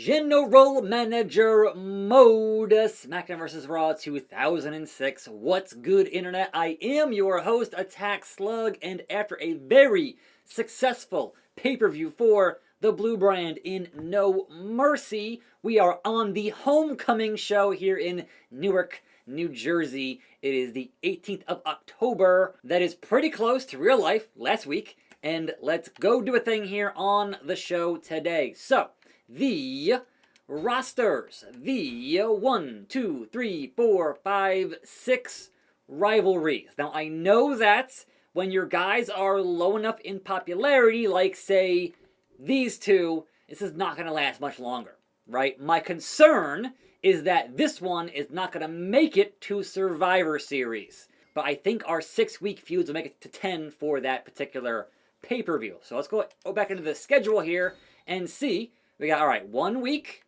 General Manager Mode, SmackDown Vs Raw 2006. What's good, Internet? I am your host, attackslug, and after a very successful pay-per-view for the Blue Brand in No Mercy, we are on the homecoming show here in Newark, New Jersey. It is the 18th of October. That is pretty close to real life last week, and let's go do a thing here on the show today. So, the rosters, the 1, 2, 3, 4, 5, 6 rivalries. Now, I know that when your guys are low enough in popularity, like, say, these two, this is not going to last much longer, right? My concern is that this one is not going to make it to Survivor Series. But I think our 6-week feuds will make it to 10 for that particular pay-per-view. So let's go back into the schedule here and see. We got, all right, 1 week,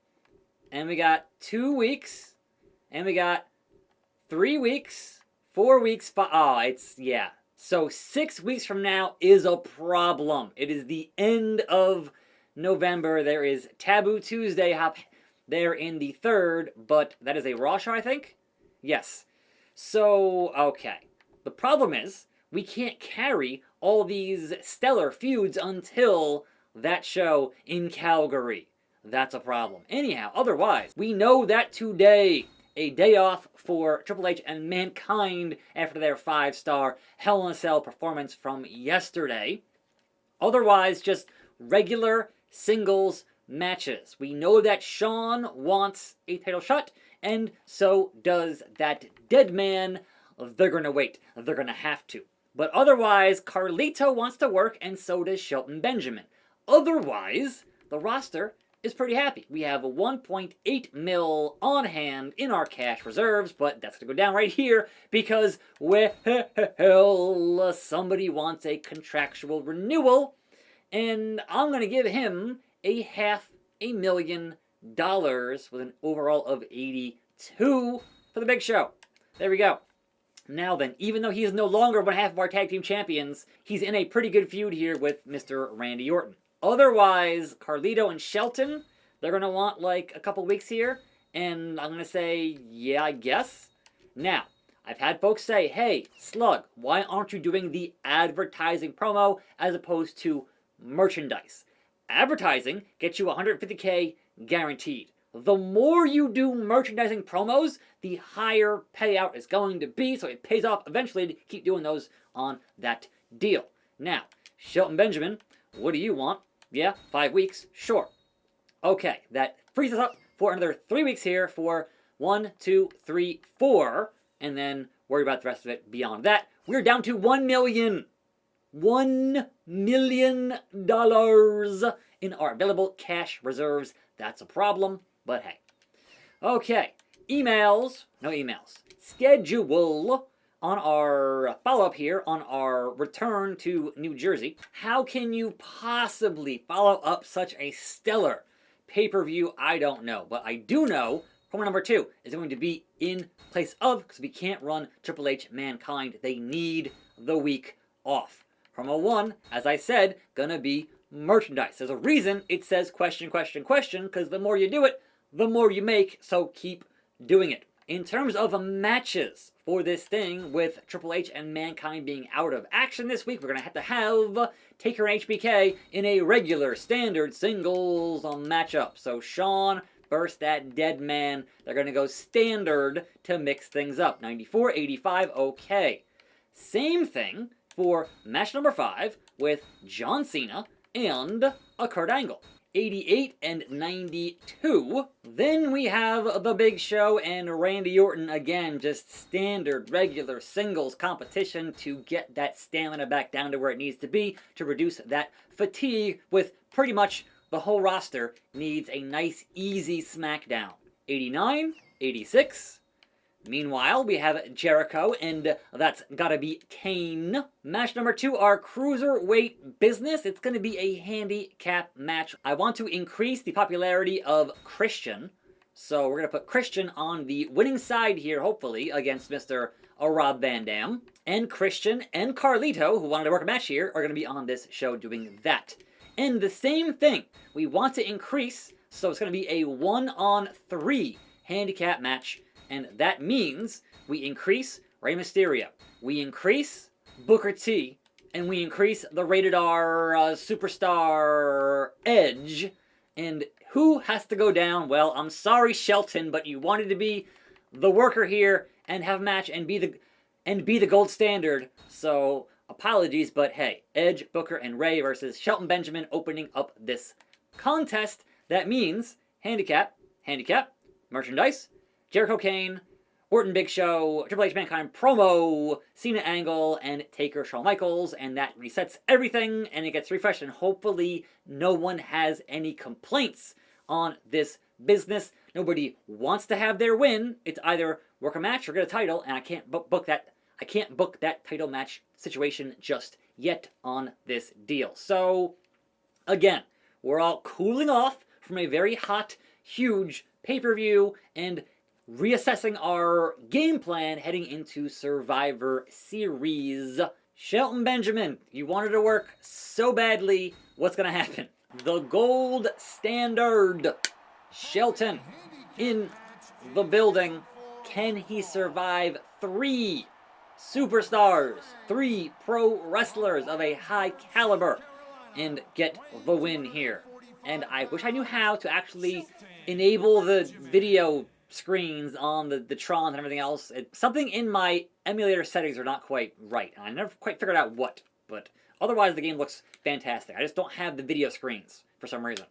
and we got 2 weeks, and we got 3 weeks, 4 weeks, yeah. So 6 weeks from now is a problem. It is the end of November. There is Taboo Tuesday hop there in the 3rd, but that is a Raw show, I think? Yes. So, okay. The problem is, we can't carry all these stellar feuds until that show in Calgary. That's a problem. Anyhow, otherwise, we know that today, a day off for Triple H and Mankind after their 5-star Hell in a Cell performance from yesterday. Otherwise, just regular singles matches. We know that Shawn wants a title shot, and so does that dead man. They're going to wait. They're going to have to. But otherwise, Carlito wants to work, and so does Shelton Benjamin. Otherwise, the roster is pretty happy. We have a 1.8 mil on hand in our cash reserves, but that's going to go down right here because, well, somebody wants a contractual renewal, and I'm going to give him a $500,000 with an overall of 82 for the big show. There we go. Now then, even though he is no longer one half of our tag team champions, he's in a pretty good feud here with Mr. Randy Orton. Otherwise, Carlito and Shelton, they're going to want like a couple weeks here, and I'm going to say, yeah, I guess. Now, I've had folks say, hey, Slug, why aren't you doing the advertising promo as opposed to merchandise? Advertising gets you $150K guaranteed. The more you do merchandising promos, the higher payout is going to be, so it pays off eventually to keep doing those on that deal. Now, Shelton Benjamin, what do you want? Yeah, 5 weeks? Sure. Okay, that frees us up for another 3 weeks here for 1, 2, 3, 4, and then worry about the rest of it beyond that. We're down to $1 million. $1 million in our available cash reserves. That's a problem, but hey. Okay, emails. No emails. Schedule. On our follow-up here, on our return to New Jersey, how can you possibly follow up such a stellar pay-per-view? I don't know. But I do know promo number 2 is going to be in place of, because we can't run Triple H Mankind. They need the week off. Promo 1, as I said, gonna be merchandise. There's a reason it says question, question, question, because the more you do it, the more you make, so keep doing it. In terms of matches for this thing, with Triple H and Mankind being out of action this week, we're going to have Taker and HBK in a regular, standard singles matchup. So Shawn versus that dead man. They're going to go standard to mix things up. 94, 85, okay. Same thing for match number 5 with John Cena and a Kurt Angle. 88 and 92. Then we have the Big Show and Randy Orton again, just standard regular singles competition to get that stamina back down to where it needs to be to reduce that fatigue with pretty much the whole roster needs a nice easy SmackDown. 89, 86. Meanwhile, we have Jericho, and that's gotta be Kane. Match number 2, our cruiserweight business. It's gonna be a handicap match. I want to increase the popularity of Christian, so we're gonna put Christian on the winning side here, hopefully, against Mr. Rob Van Dam. And Christian and Carlito, who wanted to work a match here, are gonna be on this show doing that. And the same thing, we want to increase So it's going to be a 1-on-3 handicap match, and that means we increase Rey Mysterio, we increase Booker T, and we increase the rated R superstar Edge. And who has to go down? Well, I'm sorry, Shelton, but you wanted to be the worker here and have a match and be the gold standard. So apologies, but hey, Edge, Booker, and Rey versus Shelton Benjamin opening up this contest. That means handicap, merchandise, Jericho Kane, Orton Big Show, Triple H Mankind promo, Cena Angle, and Taker Shawn Michaels, and that resets everything, and it gets refreshed, and hopefully no one has any complaints on this business. Nobody wants to have their win. It's either work a match or get a title, and I can't book that title match situation just yet on this deal. So, again, we're all cooling off from a very hot, huge pay-per-view, and reassessing our game plan heading into Survivor Series. Shelton Benjamin, you wanted to work so badly. What's going to happen? The gold standard. Shelton in the building. Can he survive 3 superstars, 3 pro wrestlers of a high caliber, and get the win here? And I wish I knew how to actually enable the video screens on the Tron and everything else. Something in my emulator settings are not quite right. I never quite figured out what, but otherwise the game looks fantastic. I just don't have the video screens for some reason.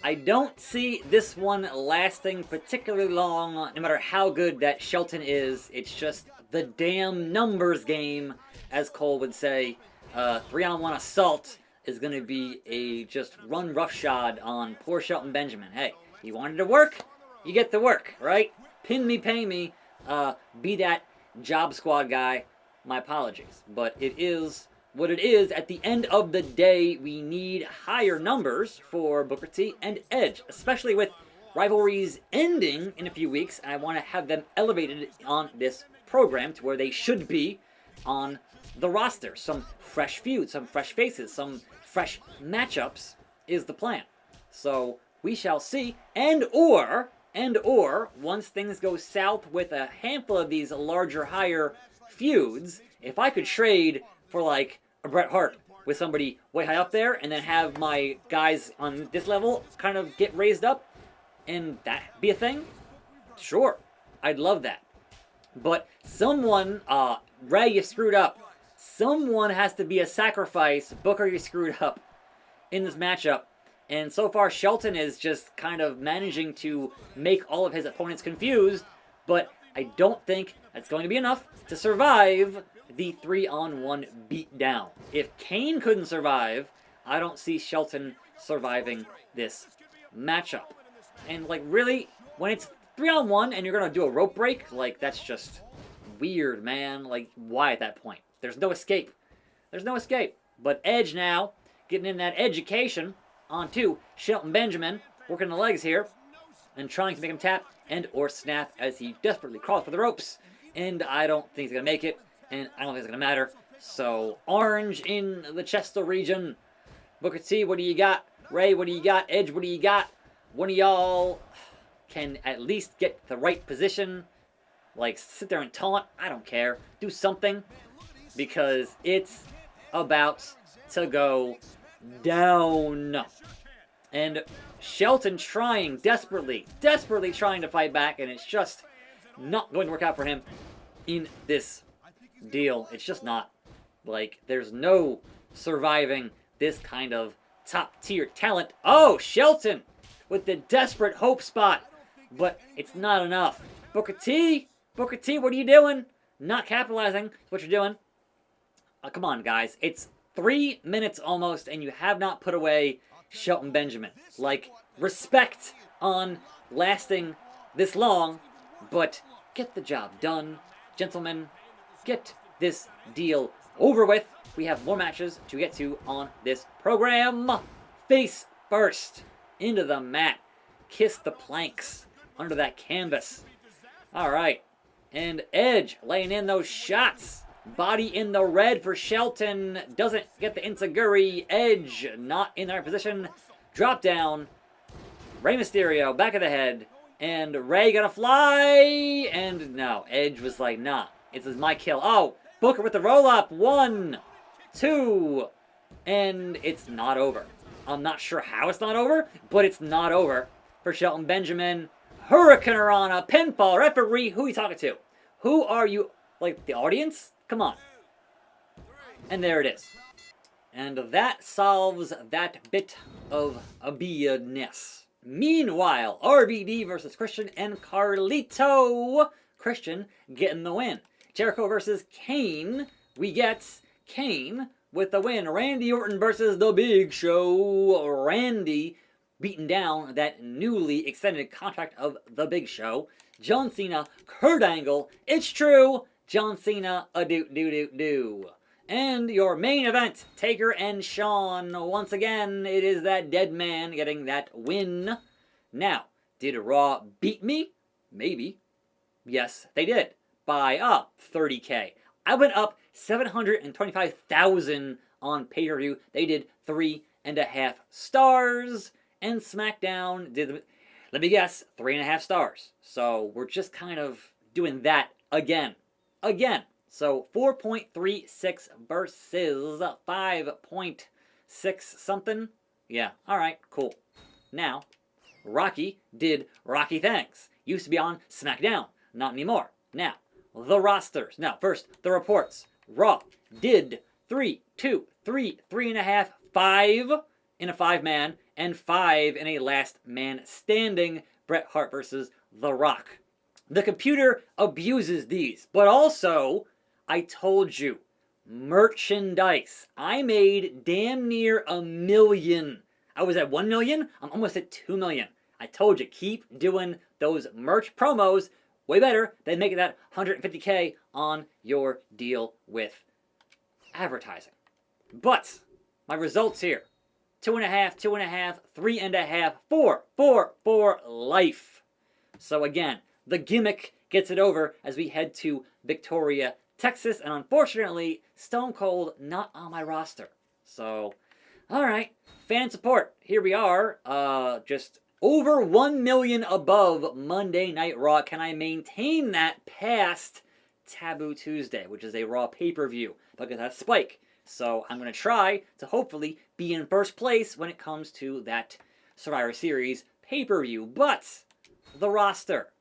I don't see this one lasting particularly long, no matter how good that Shelton is. It's just the damn numbers game, as Cole would say. 3-on-1 assault is going to be a just run roughshod on poor Shelton Benjamin. Hey, you wanted to work? You get the work, right? Pin me, pay me, be that job squad guy. My apologies. But it is what it is. At the end of the day, we need higher numbers for Booker T and Edge, especially with rivalries ending in a few weeks, and I want to have them elevated on this program to where they should be on the roster. Some fresh feuds, some fresh faces, some fresh matchups is the plan. So we shall see. And or once things go south with a handful of these larger, higher feuds, if I could trade for like a Bret Hart with somebody way high up there, and then have my guys on this level kind of get raised up, and that be a thing, sure, I'd love that. But someone, Ray, you screwed up. Someone has to be a sacrifice. Booker, you screwed up in this matchup. And so far, Shelton is just kind of managing to make all of his opponents confused, but I don't think that's going to be enough to survive the 3-on-1 beatdown. If Kane couldn't survive, I don't see Shelton surviving this matchup. And, like, really, when it's 3-on-1 and you're going to do a rope break, like, that's just weird, man. Like, why at that point? There's no escape. There's no escape. But Edge now, getting in that education onto Shelton Benjamin, working the legs here, and trying to make him tap and or snap as he desperately crawls for the ropes. And I don't think he's going to make it, and I don't think it's going to matter. So, orange in the Chester region. Booker T, what do you got? Ray, what do you got? Edge, what do you got? One of y'all can at least get the right position. Like, sit there and taunt. I don't care. Do something. Because it's about to go down. And Shelton trying desperately trying to fight back, and it's just not going to work out for him in this deal. It's just not. Like, there's no surviving this kind of top-tier talent. Oh, Shelton with the desperate hope spot, but it's not enough. Booker T, what are you doing? Not capitalizing what you're doing. Come on, guys. It's 3 minutes almost, and you have not put away Shelton Benjamin. Like, respect on lasting this long, but get the job done. Gentlemen, get this deal over with. We have more matches to get to on this program. Face first, into the mat. Kiss the planks under that canvas. All right. And Edge laying in those shots. Body in the red for Shelton. Doesn't get the enziguri. Edge not in the right position. Drop down. Rey Mysterio, back of the head, and Rey gonna fly, and no, Edge was like, nah, this is my kill. Oh, Booker with the roll-up, 1, 2, and it's not over. I'm not sure how it's not over, but it's not over for Shelton Benjamin. Hurricane Rana, pinfall, referee, who are you talking to? Who are you, like, the audience? Come on. And there it is. And that solves that bit of a BS. Meanwhile, RVD versus Christian and Carlito. Christian getting the win. Jericho versus Kane. We get Kane with the win. Randy Orton versus The Big Show. Randy beating down that newly extended contract of The Big Show. John Cena, Kurt Angle. It's true. John Cena, a do. And your main event, Taker and Shawn. Once again, it is that dead man getting that win. Now, did Raw beat me? Maybe. Yes, they did. By 30K. I went up 725,000 on pay-per-view. They did 3.5 stars. And SmackDown did, let me guess, 3.5 stars. So we're just kind of doing that again. So 4.36 versus 5.6 something. Yeah, alright, cool. Now, Rocky did Rocky things. Used to be on SmackDown, not anymore. Now, the rosters. Now, first, the reports. Raw did 3, 2, 3, 3.5, 5 in a 5-man, and 5 in a last man standing. Bret Hart versus The Rock. The computer abuses these, but also, I told you, merchandise. I made damn near 1 million. I was at 1 million, I'm almost at 2 million. I told you, keep doing those merch promos. Way better than making that 150K on your deal with advertising. But, my results here. 2.5, 2.5, 3.5, 4 for life. So again, the gimmick gets it over as we head to Victoria, Texas, and unfortunately, Stone Cold not on my roster. So, alright, fan support. Here we are, just over 1 million above Monday Night Raw. Can I maintain that past Taboo Tuesday, which is a Raw pay-per-view? Look at that spike. So I'm going to try to hopefully be in first place when it comes to that Survivor Series pay-per-view. But the roster,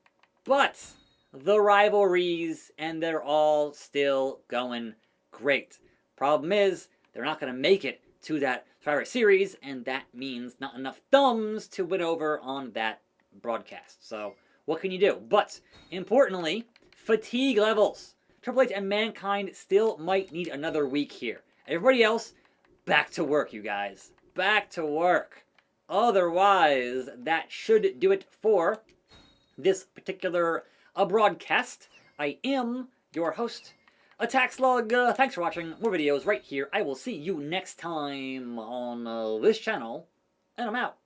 but the rivalries, and they're all still going great. Problem is, they're not going to make it to that Survivor Series, and that means not enough thumbs to win over on that broadcast. So, what can you do? But, importantly, fatigue levels. Triple H and Mankind still might need another week here. Everybody else, back to work, you guys. Back to work. Otherwise, that should do it for this particular broadcast. I am your host, attackslug. Thanks for watching. More videos right here. I will see you next time on this channel, and I'm out.